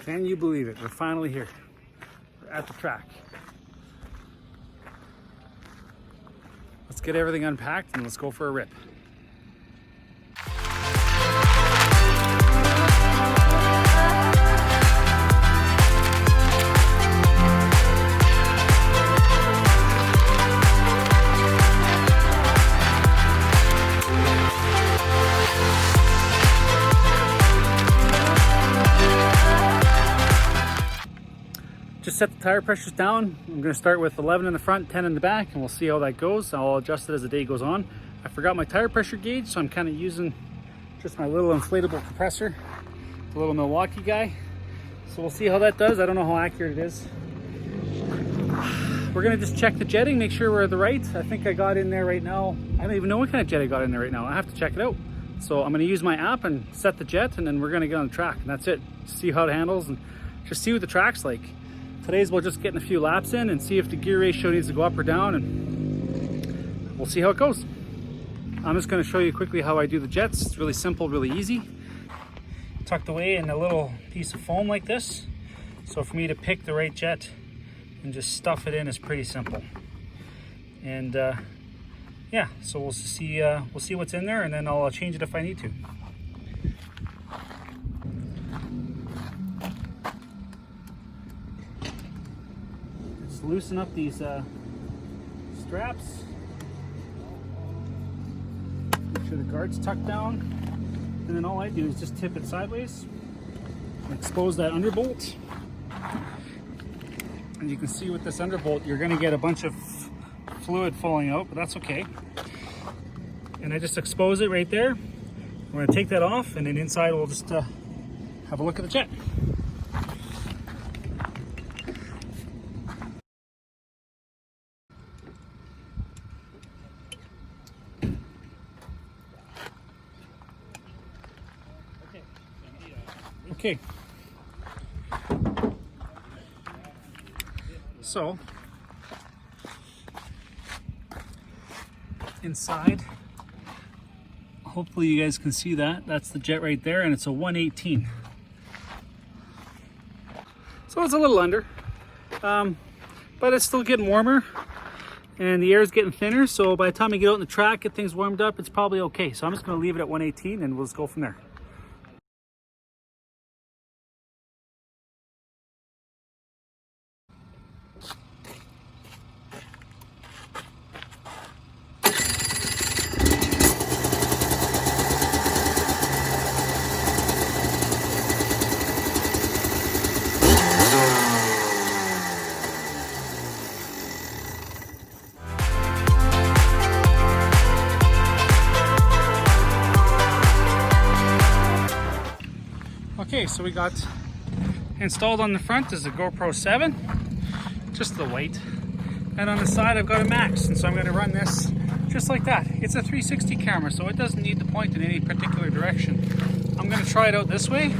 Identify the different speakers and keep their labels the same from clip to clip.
Speaker 1: Can you believe it? We're finally here. We're at the track. Let's get everything unpacked and let's go for a rip. Just set the tire pressures down. I'm going to start with 11 in the front, 10 in the back, and we'll see how that goes. I'll adjust it as the day goes on. I forgot my tire pressure gauge, so I'm kind of using just my little inflatable compressor, the little Milwaukee guy. So we'll see how that does. I don't know how accurate it is. We're going to just check the jetting, make sure we're the right. I think I got in there right now. I don't even know what kind of jet I got in there right now. I have to check it out. So I'm going to use my app and set the jet, and then we're going to get on the track, and that's it. See how it handles and just see what the track's like. Today's about just getting a few laps in and see if the gear ratio needs to go up or down, and we'll see how it goes. I'm just going to show you quickly how I do the jets. It's really simple, really easy. Tucked away in a little piece of foam like this. So for me to pick the right jet and just stuff it in is pretty simple. And yeah, so we'll see what's in there, and then I'll change it if I need to. Loosen up these straps. Make sure the guard's tucked down. And then all I do is just tip it sideways and expose that underbolt. And you can see with this underbolt, you're going to get a bunch of fluid falling out, but that's okay. And I just expose it right there. We're going to take that off, and then inside we'll just have a look at the jet. Okay, so inside, hopefully you guys can see that. That's the jet right there, and it's a 118. So it's a little under, but it's still getting warmer, and the air is getting thinner. So by the time I get out on the track, get things warmed up, it's probably okay. So I'm just going to leave it at 118, and we'll just go from there. Okay, so we got installed on the front is a GoPro 7, just the white, and on the side I've got a Max, and so I'm going to run this just like that. It's a 360 camera, so it doesn't need to point in any particular direction. I'm going to try it out this way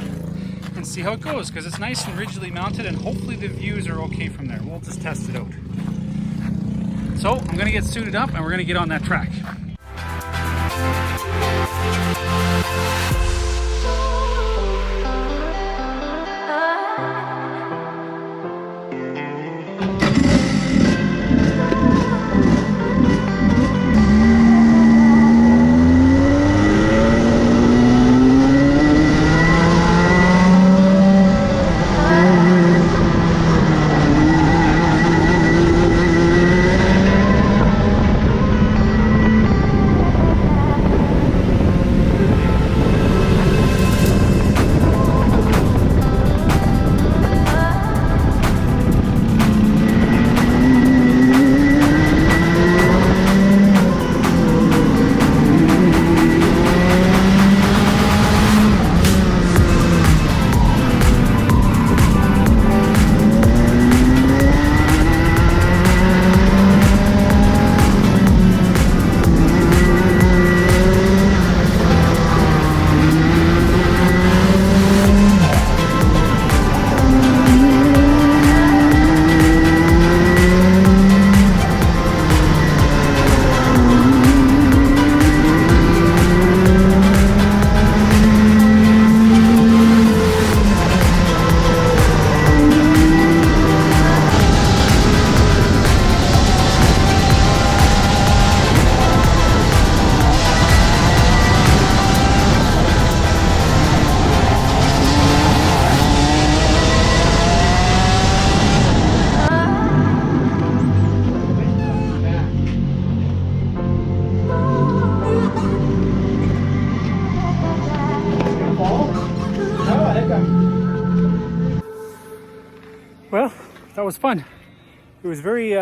Speaker 1: and see how it goes, because it's nice and rigidly mounted, and hopefully the views are okay from there. We'll just test it out. So I'm going to get suited up and we're going to get on that track. Well, that was fun. It was very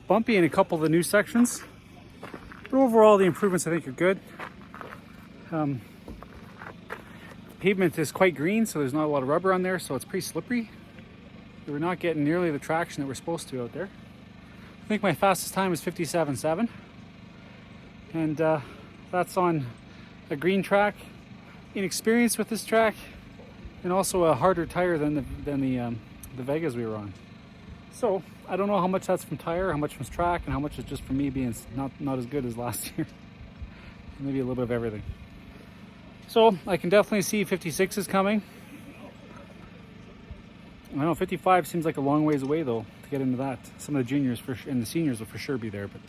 Speaker 1: bumpy in a couple of the new sections, but overall the improvements I think are good. The pavement is quite green, so there's not a lot of rubber on there, so it's pretty slippery. We're not getting nearly the traction that we're supposed to out there. I think my fastest time is 57.7, and that's on a green track. Inexperienced with this track, and also a harder tire than the Vegas we were on. So I don't know how much that's from tire, how much from track, and how much is just from me being not as good as last year. Maybe a little bit of everything. So I can definitely see 56 is coming. I don't know, 55 seems like a long ways away though to get into that. Some of the juniors and the seniors will for sure be there, but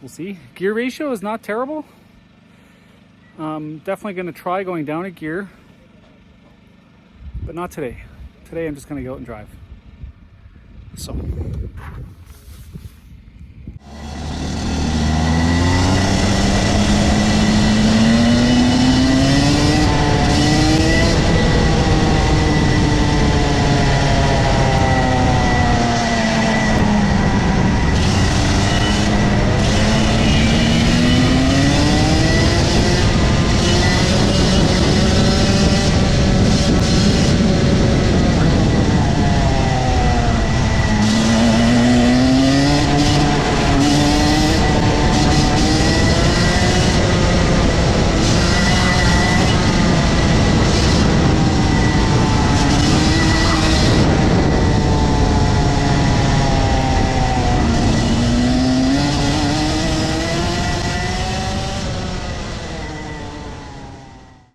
Speaker 1: we'll see. Gear ratio is not terrible. Definitely going to try going down a gear, but not today. Today I'm just going to go out and drive. So